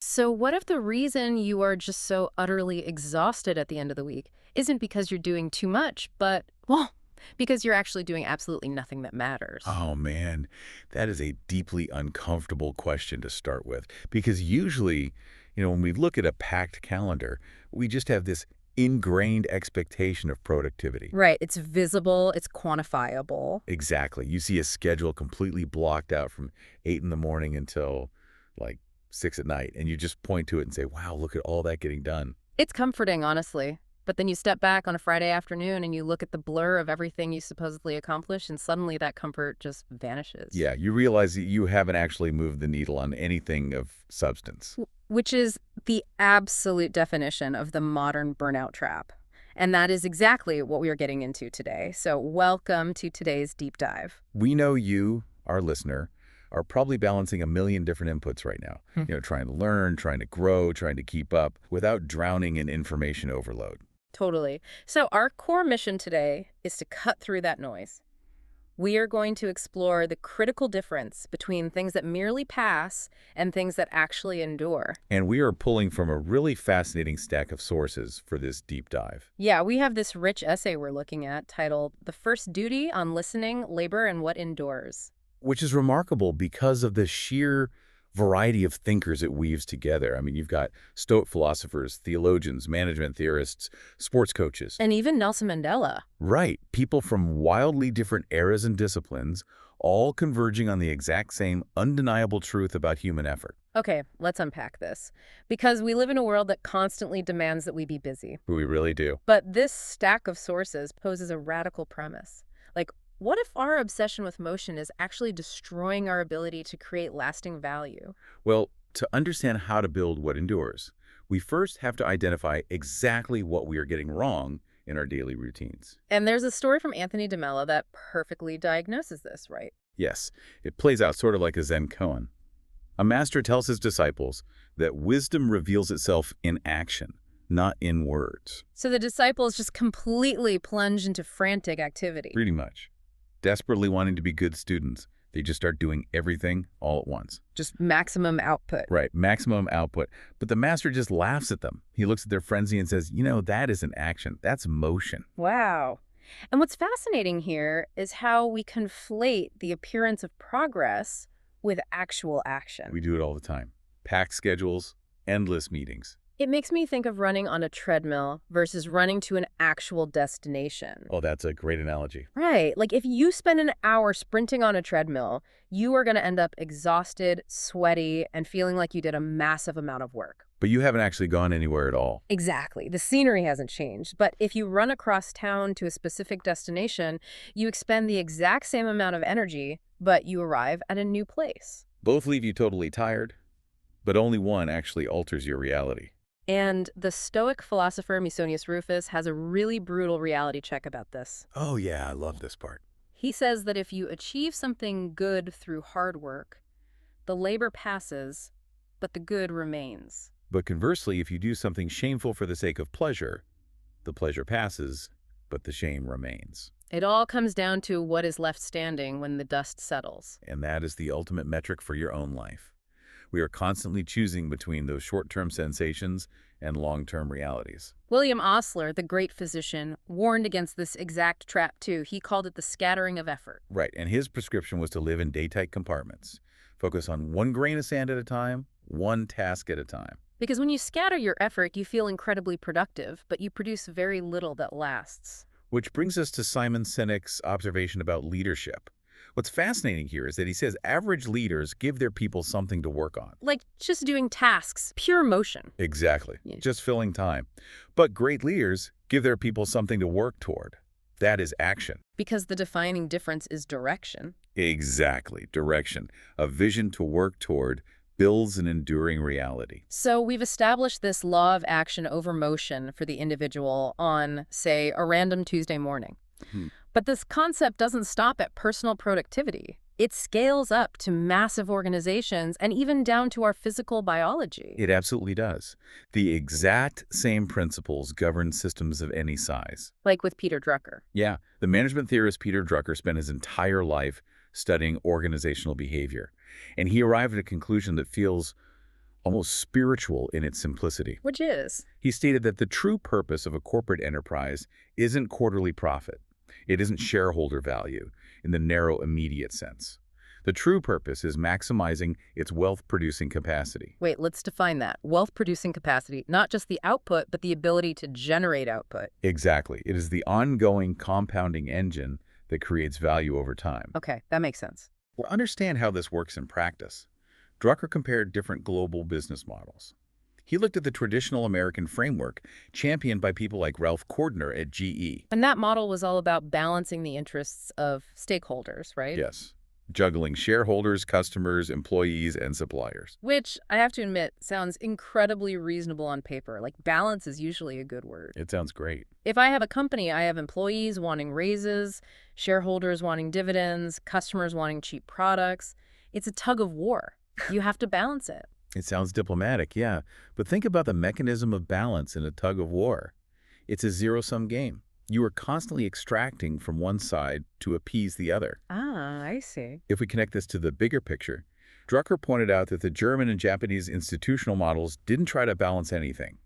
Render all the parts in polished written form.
So, what if the reason you are just so utterly exhausted at the end of the week isn't because you're doing too much, but, well, because you're actually doing absolutely nothing that matters? Oh man, that is a deeply uncomfortable question to start with because usually, when we look at a packed calendar, we just have this ingrained expectation of productivity. Right. It's visible, it's quantifiable. Exactly. You see a schedule completely blocked out from 8 in the morning until like 6 at night, and you just point to it and say, wow, look at all that getting done. It's comforting, honestly. But then you step back on a Friday afternoon and you look at the blur of everything you supposedly accomplished, and suddenly that comfort just vanishes. Yeah, you realize that you haven't actually moved the needle on anything of substance. Which is the absolute definition of the modern burnout trap. And that is exactly what we are getting into today. So, welcome to today's deep dive. We know you, our listener, are probably balancing a million different inputs right now. Hmm. Trying to learn, trying to grow, trying to keep up without drowning in information overload. Totally. So, our core mission today is to cut through that noise. We are going to explore the critical difference between things that merely pass and things that actually endure. And we are pulling from a really fascinating stack of sources for this deep dive, Yeah, we have this rich essay we're looking at titled The First Duty on Listening, Labor, and What Endures. which is remarkable because of the sheer variety of thinkers it weaves together. I mean, you've got Stoic philosophers, theologians, management theorists, sports coaches. And even Nelson Mandela. Right. People from wildly different eras and disciplines, all converging on the exact same undeniable truth about human effort. Okay, let's unpack this. Because we live in a world that constantly demands that we be busy. We really do. But this stack of sources poses a radical premise. Like, what if our obsession with motion is actually destroying our ability to create lasting value? Well, to understand how to build what endures, we first have to identify exactly what we are getting wrong in our daily routines. And there's a story from Anthony DeMello that perfectly diagnoses this, right? Yes, it plays out sort of like a Zen koan. A master tells his disciples that wisdom reveals itself in action, not in words. So the disciples just completely plunge into frantic activity. Pretty much. Desperately wanting to be good students, they just start doing everything all at once. Just maximum output. Right, maximum output. But the master just laughs at them. He looks at their frenzy and says, that isn't action, that's motion. Wow. And what's fascinating here is how we conflate the appearance of progress with actual action. We do it all the time. Packed schedules, endless meetings. It makes me think of running on a treadmill versus running to an actual destination. Oh, that's a great analogy. Right. Like if you spend an hour sprinting on a treadmill, you are going to end up exhausted, sweaty, and feeling like you did a massive amount of work. But you haven't actually gone anywhere at all. Exactly. The scenery hasn't changed. But if you run across town to a specific destination, you expend the exact same amount of energy, but you arrive at a new place. Both leave you totally tired, but only one actually alters your reality. And the Stoic philosopher Musonius Rufus has a really brutal reality check about this. Oh yeah, I love this part. He says that if you achieve something good through hard work, the labor passes, but the good remains. But conversely, if you do something shameful for the sake of pleasure, the pleasure passes, but the shame remains. It all comes down to what is left standing when the dust settles. And that is the ultimate metric for your own life. We are constantly choosing between those short-term sensations and long-term realities. William Osler, the great physician, warned against this exact trap too. He called it the scattering of effort. Right, and his prescription was to live in day-tight compartments. Focus on one grain of sand at a time, one task at a time. Because when you scatter your effort, you feel incredibly productive, but you produce very little that lasts. Which brings us to Simon Sinek's observation about leadership. What's fascinating here is that he says average leaders give their people something to work on. Like just doing tasks, pure motion. Exactly, Yeah. just filling time. But great leaders give their people something to work toward. That is action. Because the defining difference is direction. Exactly, direction. A vision to work toward builds an enduring reality. So we've established this law of action over motion for the individual on, say, a random Tuesday morning. Hmm. But this concept doesn't stop at personal productivity. It scales up to massive organizations and even down to our physical biology. It absolutely does. The exact same principles govern systems of any size. Like with Peter Drucker. Yeah, the management theorist Peter Drucker spent his entire life studying organizational behavior. And he arrived at a conclusion that feels almost spiritual in its simplicity. Which is? He stated that the true purpose of a corporate enterprise isn't quarterly profit. It isn't shareholder value in the narrow, immediate sense. The true purpose is maximizing its wealth-producing capacity. Wait, let's define that. Wealth-producing capacity, not just the output, but the ability to generate output. Exactly. It is the ongoing compounding engine that creates value over time. Okay, that makes sense. To understand how this works in practice, Drucker compared different global business models. He looked at the traditional American framework championed by people like Ralph Kordner at GE. And that model was all about balancing the interests of stakeholders, right? Yes, juggling shareholders, customers, employees, and suppliers. Which, I have to admit, sounds incredibly reasonable on paper. Like, balance is usually a good word. It sounds great. If I have a company, I have employees wanting raises, shareholders wanting dividends, customers wanting cheap products. It's a tug of war. You have to balance it. It sounds diplomatic, yeah, but think about the mechanism of balance in a tug of war. It's a zero-sum game. You are constantly extracting from one side to appease the other. Ah, I see. If we connect this to the bigger picture, Drucker pointed out that the German and Japanese institutional models didn't try to balance anything.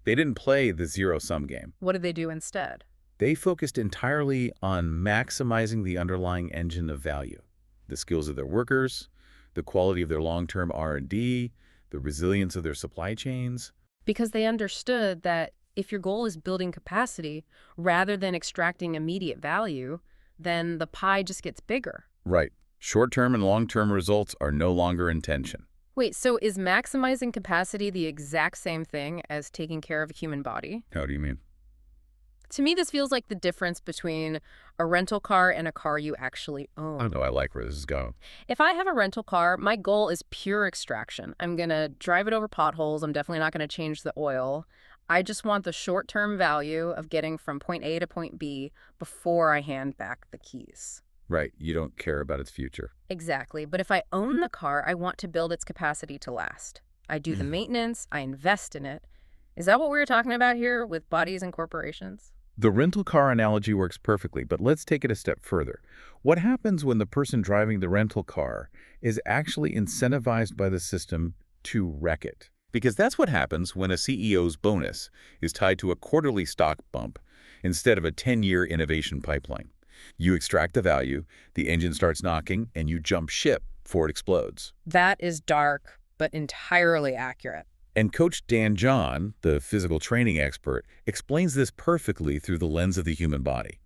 They didn't play the zero-sum game. What did they do instead? They focused entirely on maximizing the underlying engine of value, the skills of their workers, the quality of their long-term R&D, the resilience of their supply chains. Because they understood that if your goal is building capacity rather than extracting immediate value, then the pie just gets bigger. Right. Short-term and long-term results are no longer in tension. Wait, so is maximizing capacity the exact same thing as taking care of a human body? How do you mean? To me, this feels like the difference between a rental car and a car you actually own. I know I like where this is going. If I have a rental car, my goal is pure extraction. I'm going to drive it over potholes. I'm definitely not going to change the oil. I just want the short-term value of getting from point A to point B before I hand back the keys. Right. You don't care about its future. Exactly. But if I own the car, I want to build its capacity to last. I do the maintenance. I invest in it. Is that what we were talking about here with bodies and corporations? The rental car analogy works perfectly, but let's take it a step further. What happens when the person driving the rental car is actually incentivized by the system to wreck it? Because that's what happens when a CEO's bonus is tied to a quarterly stock bump instead of a 10-year innovation pipeline. You extract the value, the engine starts knocking, and you jump ship before it explodes. That is dark, but entirely accurate. And Coach Dan John, the physical training expert, explains this perfectly through the lens of the human body.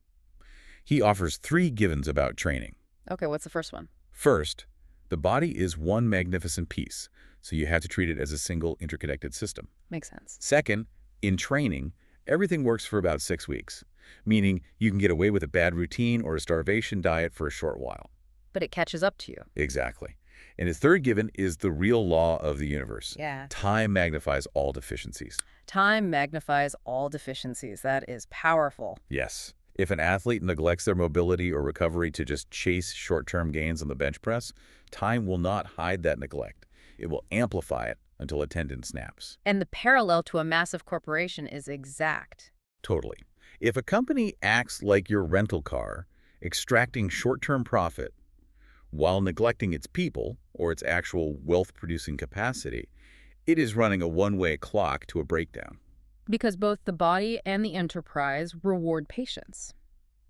He offers 3 givens about training. Okay, what's the first one? First, the body is one magnificent piece, so you have to treat it as a single interconnected system. Makes sense. Second, in training, everything works for about 6 weeks, meaning you can get away with a bad routine or a starvation diet for a short while. But it catches up to you. Exactly. And his third given is the real law of the universe. Yeah. Time magnifies all deficiencies. Time magnifies all deficiencies. That is powerful. Yes. If an athlete neglects their mobility or recovery to just chase short-term gains on the bench press, time will not hide that neglect. It will amplify it until a tendon snaps. And the parallel to a massive corporation is exact. Totally. If a company acts like your rental car, extracting short-term profit, while neglecting its people or its actual wealth-producing capacity, it is running a one-way clock to a breakdown. Because both the body and the enterprise reward patience.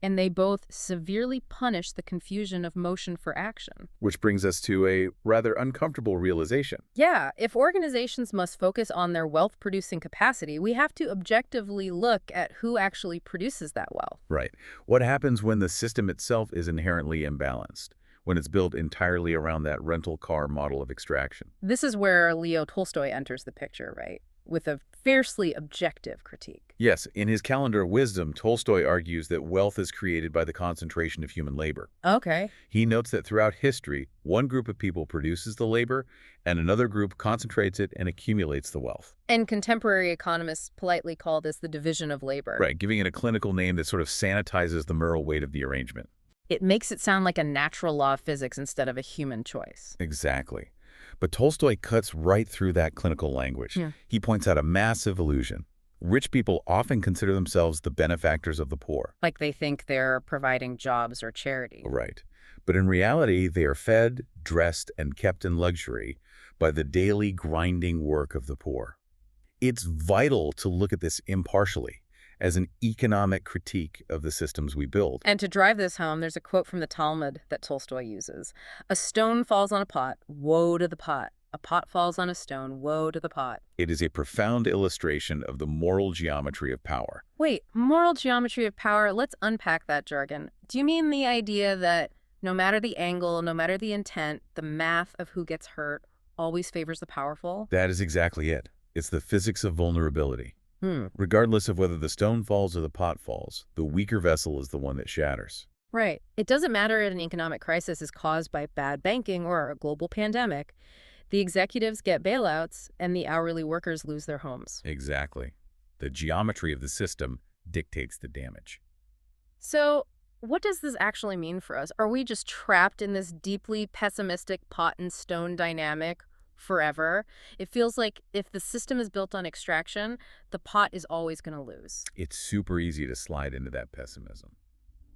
And they both severely punish the confusion of motion for action. Which brings us to a rather uncomfortable realization. Yeah, if organizations must focus on their wealth-producing capacity, we have to objectively look at who actually produces that wealth. Right. What happens when the system itself is inherently imbalanced? When it's built entirely around that rental car model of extraction? This is where Leo Tolstoy enters the picture, right? With a fiercely objective critique. Yes, in his Calendar of Wisdom, Tolstoy argues that wealth is created by the concentration of human labor. Okay. He notes that throughout history, one group of people produces the labor, and another group concentrates it and accumulates the wealth. And contemporary economists politely call this the division of labor. Right, giving it a clinical name that sort of sanitizes the moral weight of the arrangement. It makes it sound like a natural law of physics instead of a human choice. Exactly. But Tolstoy cuts right through that clinical language. Yeah. He points out a massive illusion. Rich people often consider themselves the benefactors of the poor. Like they think they're providing jobs or charity. Right. But in reality, they are fed, dressed, and kept in luxury by the daily grinding work of the poor. It's vital to look at this impartially, as an economic critique of the systems we build. And to drive this home, there's a quote from the Talmud that Tolstoy uses. A stone falls on a pot, woe to the pot. A pot falls on a stone, woe to the pot. It is a profound illustration of the moral geometry of power. Wait, moral geometry of power, let's unpack that jargon. Do you mean the idea that no matter the angle, no matter the intent, the math of who gets hurt always favors the powerful? That is exactly it. It's the physics of vulnerability. Regardless of whether the stone falls or the pot falls, the weaker vessel is the one that shatters. Right. It doesn't matter if an economic crisis is caused by bad banking or a global pandemic. The executives get bailouts, and the hourly workers lose their homes. Exactly. The geometry of the system dictates the damage. So, what does this actually mean for us? Are we just trapped in this deeply pessimistic pot and stone dynamic forever? It feels like if the system is built on extraction, the pot is always going to lose. It's super easy to slide into that pessimism.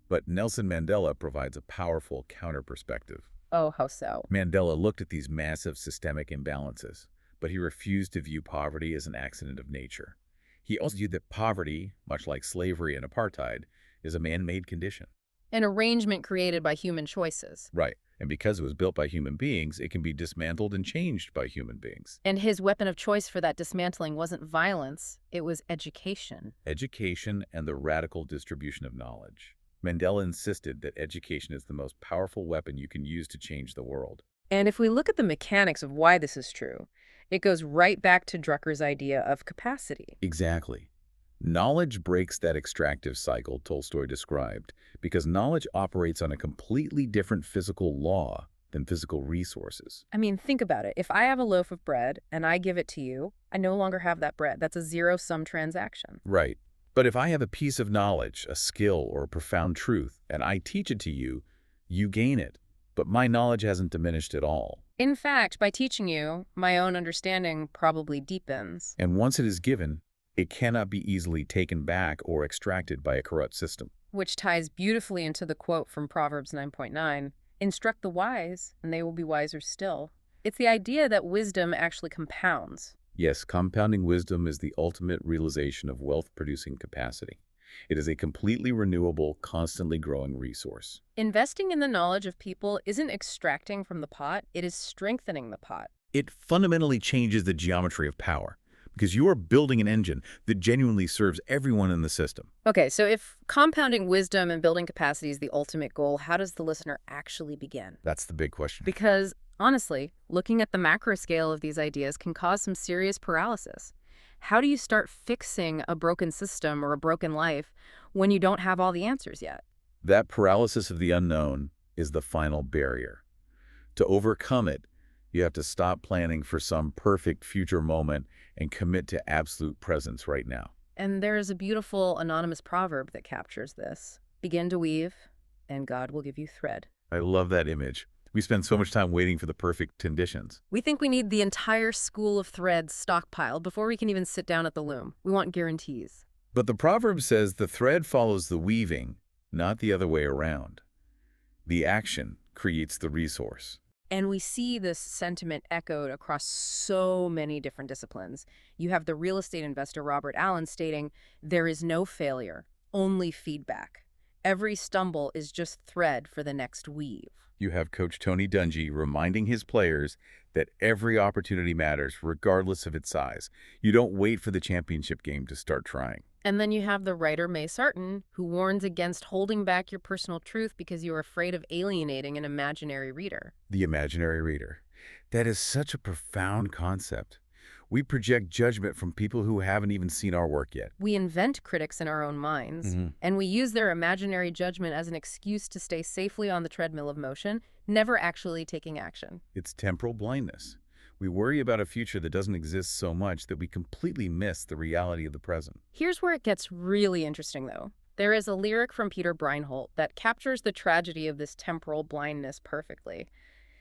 But Nelson Mandela provides a powerful counter-perspective. Oh, how so? Mandela looked at these massive systemic imbalances, but he refused to view poverty as an accident of nature. He also viewed that poverty, much like slavery and apartheid, is a man-made condition. An arrangement created by human choices. Right. And because it was built by human beings, it can be dismantled and changed by human beings. And his weapon of choice for that dismantling wasn't violence, it was education. Education and the radical distribution of knowledge. Mandela insisted that education is the most powerful weapon you can use to change the world. And if we look at the mechanics of why this is true, it goes right back to Drucker's idea of capacity. Exactly. Knowledge breaks that extractive cycle Tolstoy described because knowledge operates on a completely different physical law than physical resources. I mean, think about it. If I have a loaf of bread and I give it to you, I no longer have that bread. That's a zero-sum transaction. Right. But if I have a piece of knowledge, a skill, or a profound truth, and I teach it to you, you gain it. But my knowledge hasn't diminished at all. In fact, by teaching you, my own understanding probably deepens. And once it is given, it cannot be easily taken back or extracted by a corrupt system. Which ties beautifully into the quote from Proverbs 9.9, "Instruct the wise, and they will be wiser still." It's the idea that wisdom actually compounds. Yes, compounding wisdom is the ultimate realization of wealth-producing capacity. It is a completely renewable, constantly growing resource. Investing in the knowledge of people isn't extracting from the pot, it is strengthening the pot. It fundamentally changes the geometry of power because you are building an engine that genuinely serves everyone in the system. Okay, so if compounding wisdom and building capacity is the ultimate goal, how does the listener actually begin? That's the big question. Because, honestly, looking at the macro scale of these ideas can cause some serious paralysis. How do you start fixing a broken system or a broken life when you don't have all the answers yet? That paralysis of the unknown is the final barrier. To overcome it, you have to stop planning for some perfect future moment and commit to absolute presence right now. And there is a beautiful anonymous proverb that captures this. Begin to weave, and God will give you thread. I love that image. We spend so much time waiting for the perfect conditions. We think we need the entire school of threads stockpiled before we can even sit down at the loom. We want guarantees. But the proverb says the thread follows the weaving, not the other way around. The action creates the resource. And we see this sentiment echoed across so many different disciplines. You have the real estate investor Robert Allen stating, "There is no failure, only feedback. Every stumble is just thread for the next weave." You have Coach Tony Dungy reminding his players that every opportunity matters regardless of its size. You don't wait for the championship game to start trying. And then you have the writer May Sarton, who warns against holding back your personal truth because you're afraid of alienating an imaginary reader. The imaginary reader. That is such a profound concept. We project judgment from people who haven't even seen our work yet. We invent critics in our own minds, and we use their imaginary judgment as an excuse to stay safely on the treadmill of motion, never actually taking action. It's temporal blindness. We worry about a future that doesn't exist so much that we completely miss the reality of the present. Here's where it gets really interesting, though. There is a lyric from Peter Breinholt that captures the tragedy of this temporal blindness perfectly.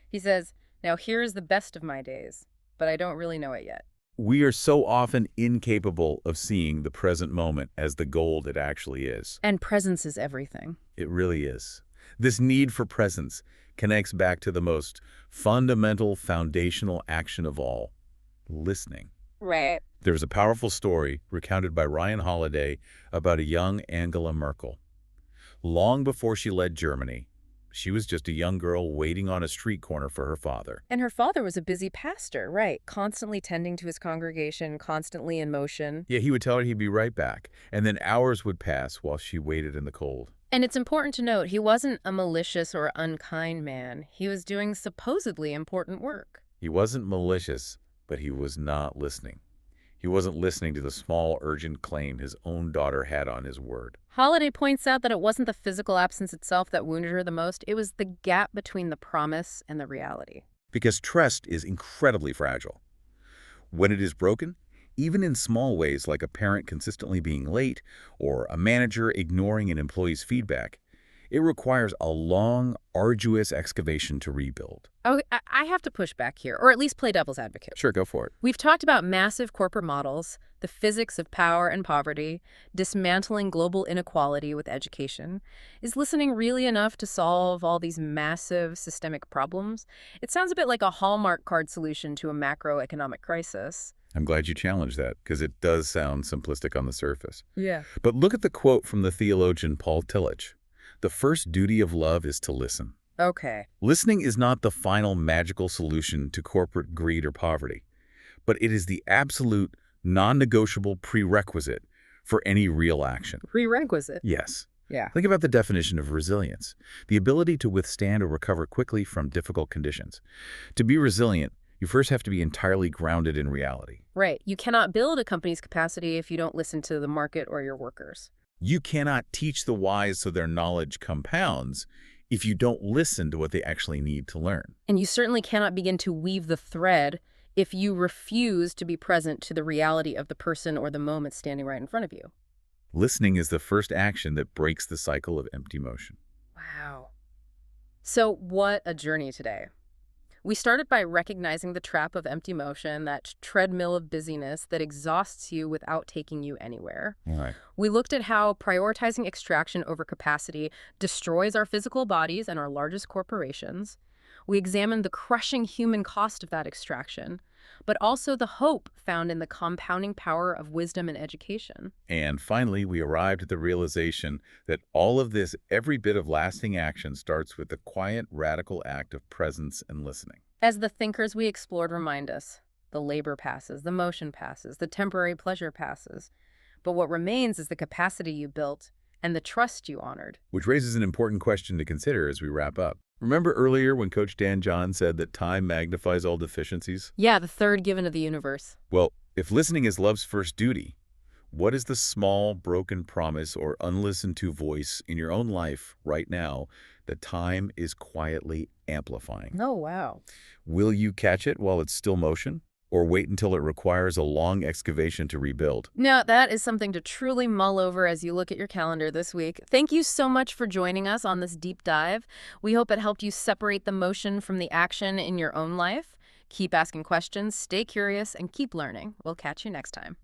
He says, "Now here is the best of my days, but I don't really know it yet." We are so often incapable of seeing the present moment as the gold it actually is. And presence is everything. It really is. This need for presence connects back to the most fundamental, foundational action of all, listening. Right. There's a powerful story recounted by Ryan Holiday about a young Angela Merkel. Long before she led Germany, she was just a young girl waiting on a street corner for her father. And her father was a busy pastor, right? Constantly tending to his congregation, constantly in motion. Yeah, he would tell her he'd be right back, and then hours would pass while she waited in the cold. And it's important to note, he wasn't a malicious or unkind man. He was doing supposedly important work. He wasn't malicious, but he was not listening. He wasn't listening to the small, urgent claim his own daughter had on his word. Holiday points out that it wasn't the physical absence itself that wounded her the most. It was the gap between the promise and the reality. Because trust is incredibly fragile. When it is broken, even in small ways like a parent consistently being late or a manager ignoring an employee's feedback, it requires a long, arduous excavation to rebuild. Oh, I have to push back here, or at least play devil's advocate. Sure, go for it. We've talked about massive corporate models, the physics of power and poverty, dismantling global inequality with education. Is listening really enough to solve all these massive systemic problems? It sounds a bit like a Hallmark card solution to a macroeconomic crisis. I'm glad you challenged that, because it does sound simplistic on the surface. Yeah. But look at the quote from the theologian Paul Tillich. The first duty of love is to listen. Okay. Listening is not the final magical solution to corporate greed or poverty, but it is the absolute, non-negotiable prerequisite for any real action. Prerequisite. Yes. Yeah. Think about the definition of resilience, the ability to withstand or recover quickly from difficult conditions. To be resilient, you first have to be entirely grounded in reality. Right. You cannot build a company's capacity if you don't listen to the market or your workers. You cannot teach the wise so their knowledge compounds if you don't listen to what they actually need to learn. And you certainly cannot begin to weave the thread if you refuse to be present to the reality of the person or the moment standing right in front of you. Listening is the first action that breaks the cycle of empty motion. Wow. So what a journey today. We started by recognizing the trap of empty motion, that treadmill of busyness that exhausts you without taking you anywhere. All right. We looked at how prioritizing extraction over capacity destroys our physical bodies and our largest corporations. We examined the crushing human cost of that extraction, but also the hope found in the compounding power of wisdom and education. And finally, we arrived at the realization that all of this, every bit of lasting action, starts with the quiet, radical act of presence and listening. As the thinkers we explored remind us, the labor passes, the motion passes, the temporary pleasure passes. But what remains is the capacity you built and the trust you honored. Which raises an important question to consider as we wrap up. Remember earlier when Coach Dan John said that time magnifies all deficiencies? Yeah, the third given of the universe. Well, if listening is love's first duty, what is the small, broken promise or unlistened to voice in your own life right now that time is quietly amplifying? Oh, wow. Will you catch it while it's still motion? Or wait until it requires a long excavation to rebuild? Now, that is something to truly mull over as you look at your calendar this week. Thank you so much for joining us on this deep dive. We hope it helped you separate the motion from the action in your own life. Keep asking questions, stay curious, and keep learning. We'll catch you next time.